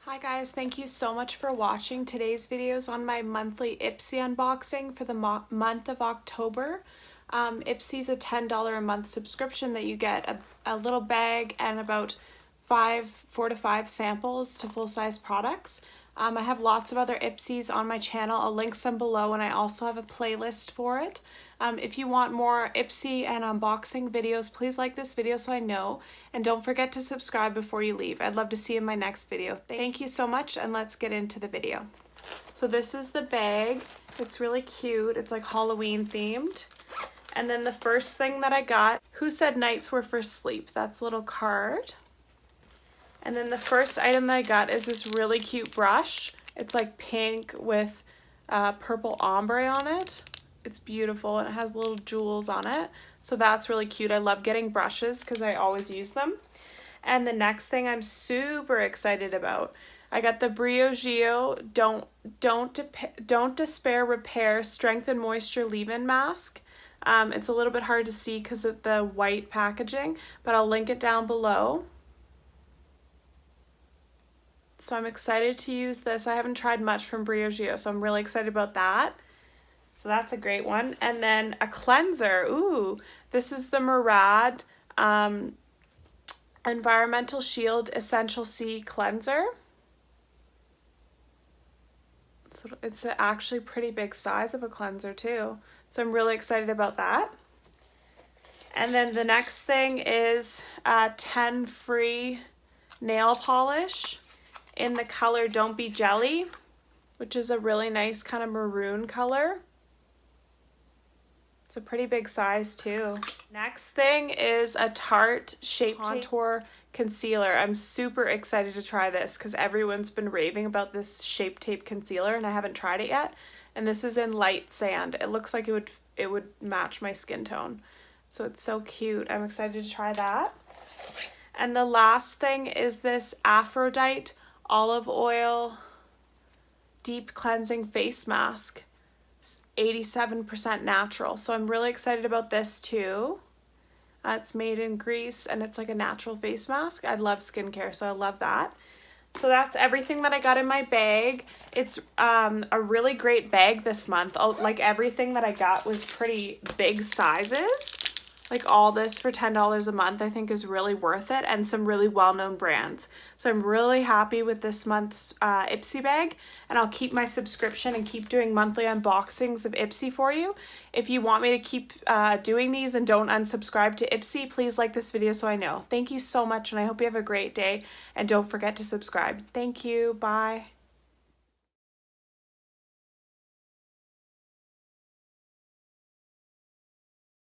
Hi guys, thank you so much for watching today's videos on my monthly Ipsy unboxing for the month of October. Ipsy's a $10 a month subscription that you get a little bag and about 4 to 5 samples to full-size products. I have lots of other Ipsys on my channel. I'll link some below, and I also have a playlist for it. If you want more Ipsy and unboxing videos, please like this video so I know, and don't forget to subscribe before you leave. I'd love to see you in my next video. Thank you so much, and let's get into the video. So this is the bag. It's really cute. It's like Halloween themed. And then the first thing that I got, who said nights were for sleep? That's a little card. And then the first item that I got is this really cute brush. It's like pink with purple ombre on it. It's beautiful and it has little jewels on it. So that's really cute. I love getting brushes because I always use them. And the next thing I'm super excited about, I got the Briogeo Don't Despair Repair Strength and Moisture Leave-In Mask. It's a little bit hard to see because of the white packaging, but I'll link it down below. So I'm excited to use this. I haven't tried much from Briogeo, so I'm really excited about that. So that's a great one. And then a cleanser. Ooh, this is the Murad Environmental Shield Essential C Cleanser. So it's actually pretty big size of a cleanser too. So I'm really excited about that. And then the next thing is 10 free nail polish in the color Don't Be Jelly, which is a really nice kind of maroon color. It's a pretty big size too. Next thing is a Tarte Shape Contour Concealer. I'm super excited to try this because everyone's been raving about this Shape Tape Concealer and I haven't tried it yet. And this is in light sand. It looks like it would match my skin tone. So it's so cute. I'm excited to try that. And the last thing is this Afrodite Olive Oil Deep Cleansing Face Mask. 87% natural. So I'm really excited about this too. It's made in Greece and it's like a natural face mask. I love skincare, so I love that. So that's everything that I got in my bag. It's a really great bag this month. Like everything that I got was pretty big sizes. Like all this for $10 a month I think is really worth it, and some really well-known brands. So I'm really happy with this month's Ipsy bag, and I'll keep my subscription and keep doing monthly unboxings of Ipsy for you. If you want me to keep doing these and don't unsubscribe to Ipsy, please like this video so I know. Thank you so much, and I hope you have a great day, and don't forget to subscribe. Thank you. Bye.